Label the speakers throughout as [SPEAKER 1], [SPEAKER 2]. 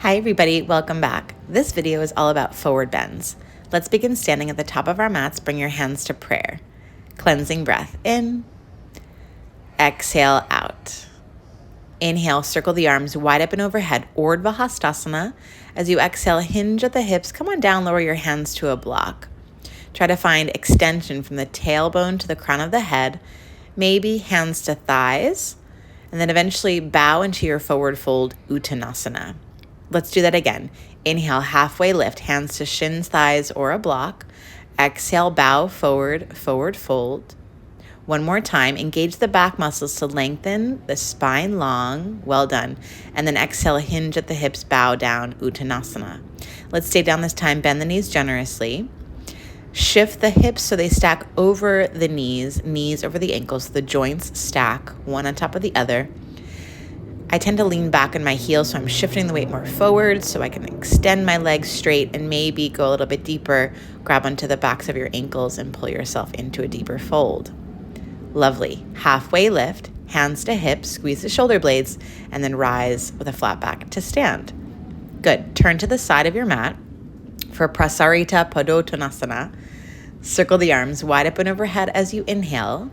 [SPEAKER 1] Hi everybody, welcome back. This video is all about forward bends. Let's begin standing at the top of our mats. Bring your hands to prayer. Cleansing breath in, exhale out. Inhale, circle the arms wide up and overhead, Urdhva Hastasana. As you exhale, hinge at the hips. Come on down, lower your hands to a block. Try to find extension from the tailbone to the crown of the head, maybe hands to thighs, and then eventually bow into your forward fold Uttanasana. Let's do that again. Inhale, halfway lift, hands to shins, thighs, or a block. Exhale, bow forward, forward fold. One more time, engage the back muscles to lengthen the spine long. Well done. And then exhale, hinge at the hips, bow down, Uttanasana. Let's stay down this time, bend the knees generously. Shift the hips so they stack over the knees, knees over the ankles, so the joints stack one on top of the other. I tend to lean back in my heels, so I'm shifting the weight more forward so I can extend my legs straight and maybe go a little bit deeper, grab onto the backs of your ankles and pull yourself into a deeper fold. Lovely. Halfway lift, hands to hips, squeeze the shoulder blades, and then rise with a flat back to stand. Good. Turn to the side of your mat for Prasarita Padottanasana. Circle the arms wide open overhead as you inhale.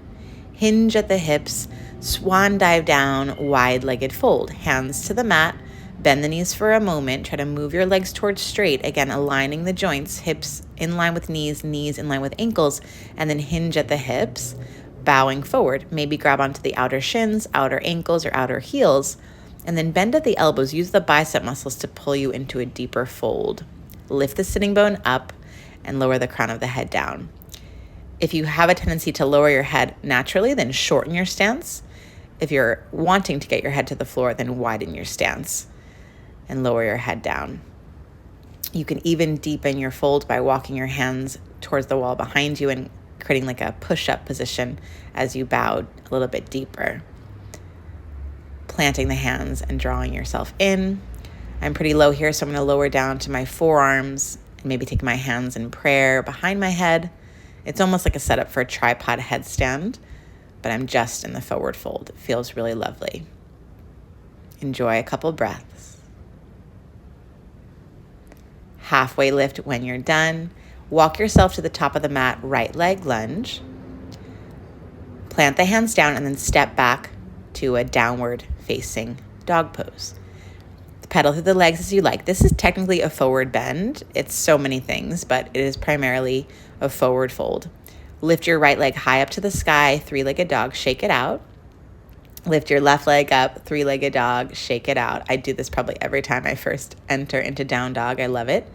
[SPEAKER 1] Hinge at the hips, swan dive down, wide-legged fold. Hands to the mat, bend the knees for a moment. Try to move your legs towards straight. Again, aligning the joints, hips in line with knees, knees in line with ankles, and then hinge at the hips, bowing forward. Maybe grab onto the outer shins, outer ankles, or outer heels, and then bend at the elbows. Use the bicep muscles to pull you into a deeper fold. Lift the sitting bone up and lower the crown of the head down. If you have a tendency to lower your head naturally, then shorten your stance. If you're wanting to get your head to the floor, then widen your stance and lower your head down. You can even deepen your fold by walking your hands towards the wall behind you and creating like a push-up position as you bow a little bit deeper. Planting the hands and drawing yourself in. I'm pretty low here, so I'm going to lower down to my forearms and maybe take my hands in prayer behind my head. It's almost like a setup for a tripod headstand, but I'm just in the forward fold. It feels really lovely. Enjoy a couple breaths. Halfway lift when you're done. Walk yourself to the top of the mat, right leg lunge. Plant the hands down and then step back to a downward facing dog pose. Pedal through the legs as you like. This is technically a forward bend. It's so many things, but it is primarily a forward fold. Lift your right leg high up to the sky, three-legged dog, shake it out. Lift your left leg up, three-legged dog, shake it out. I do this probably every time I first enter into down dog. I love it.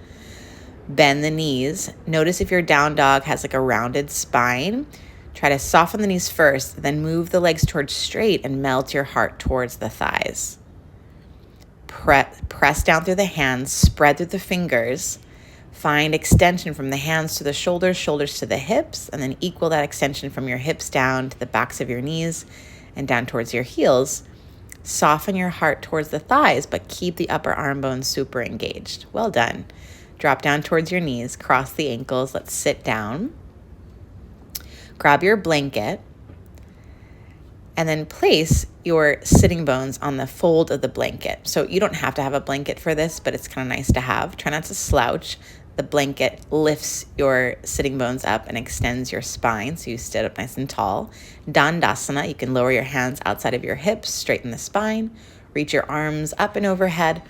[SPEAKER 1] Bend the knees. Notice if your down dog has like a rounded spine. Try to soften the knees first, then move the legs towards straight and melt your heart towards the thighs. Press down through the hands, spread through the fingers. Find extension from the hands to the shoulders, shoulders to the hips, and then equal that extension from your hips down to the backs of your knees and down towards your heels. Soften your heart towards the thighs, but keep the upper arm bones super engaged. Well done. Drop down towards your knees, cross the ankles. Let's sit down. Grab your blanket. And then place your sitting bones on the fold of the blanket. So you don't have to have a blanket for this, but it's kind of nice to have. Try not to slouch. The blanket lifts your sitting bones up and extends your spine, so you sit up nice and tall. Dandasana, you can lower your hands outside of your hips, straighten the spine, reach your arms up and overhead.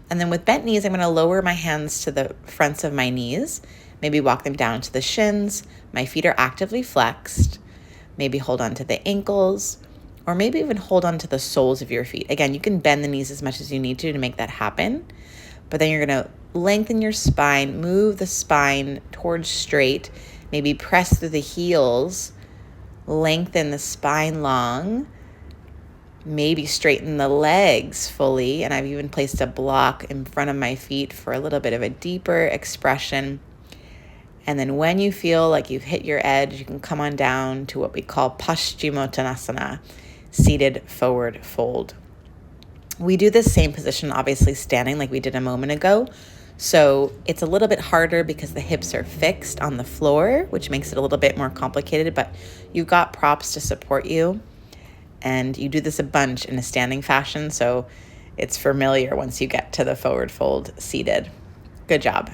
[SPEAKER 1] And then with bent knees, I'm going to lower my hands to the fronts of my knees, maybe walk them down to the shins. My feet are actively flexed. Maybe hold on to the ankles, or maybe even hold on to the soles of your feet. Again, you can bend the knees as much as you need to make that happen. But then you're going to lengthen your spine, move the spine towards straight, maybe press through the heels, lengthen the spine long, maybe straighten the legs fully. And I've even placed a block in front of my feet for a little bit of a deeper expression. And then when you feel like you've hit your edge, you can come on down to what we call Paschimottanasana, seated forward fold. We do this same position, obviously standing like we did a moment ago. So it's a little bit harder because the hips are fixed on the floor, which makes it a little bit more complicated, but you've got props to support you. And you do this a bunch in a standing fashion. So It's familiar once you get to the forward fold seated. Good job.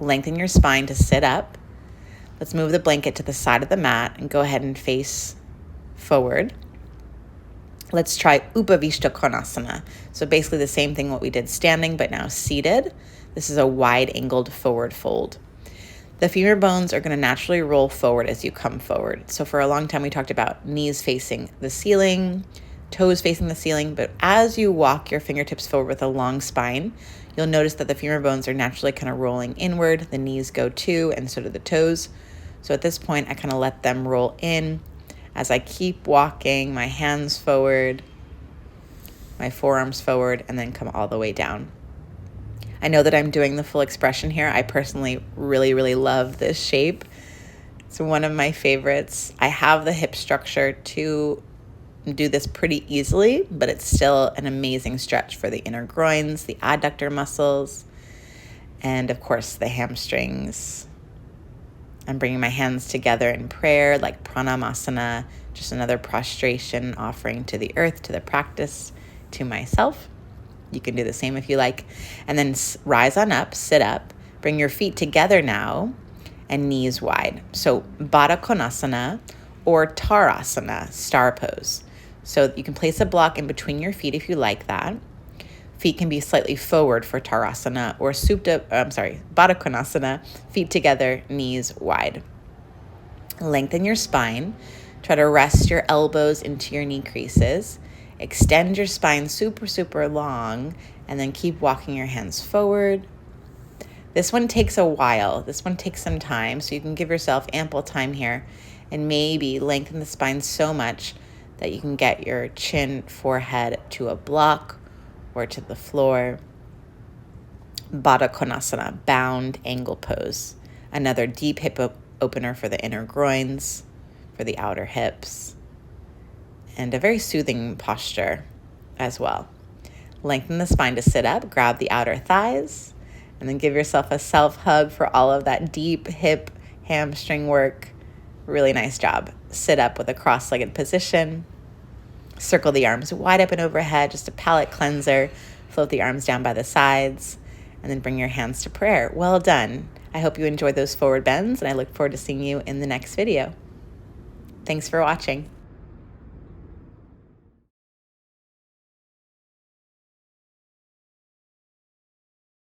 [SPEAKER 1] Lengthen your spine to sit up. Let's move the blanket to the side of the mat and go ahead and face forward. Let's try Upavishta Konasana. So basically the same thing what we did standing, but now seated. This is a wide angled forward fold. The femur bones are going to naturally roll forward as you come forward. So for a long time we talked about knees facing the ceiling, toes facing the ceiling, but as you walk your fingertips forward with a long spine, you'll notice that the femur bones are naturally kind of rolling inward. The knees go too, and so do the toes. So at this point, I kind of let them roll in as I keep walking, my hands forward, my forearms forward, and then come all the way down. I know that I'm doing the full expression here. I personally really, really love this shape. It's one of my favorites. I have the hip structure to do this pretty easily, but it's still an amazing stretch for the inner groins, the adductor muscles, and of course the hamstrings. I'm bringing my hands together in prayer, like pranamasana, just another prostration offering to the earth, to the practice, to myself. You can do the same if you like. And then rise on up, sit up, bring your feet together now, and knees wide. So Baddha Konasana or Tarasana, star pose. So you can place a block in between your feet if you like that. Feet can be slightly forward for Tarasana or Baddha Konasana, feet together, knees wide. Lengthen your spine. Try to rest your elbows into your knee creases. Extend your spine super, super long, and then keep walking your hands forward. This one takes a while. This one takes some time, so you can give yourself ample time here and maybe lengthen the spine so much that you can get your chin, forehead to a block or to the floor. Baddha Konasana, bound angle pose. Another deep hip opener for the inner groins, for the outer hips, and a very soothing posture as well. Lengthen the spine to sit up, grab the outer thighs, and then give yourself a self-hug for all of that deep hip hamstring work. Really nice job. Sit up with a cross-legged position. Circle the arms wide up and overhead, just a palate cleanser. Float the arms down by the sides, and then bring your hands to prayer. Well done. I hope you enjoyed those forward bends, and I look forward to seeing you in the next video. Thanks for watching.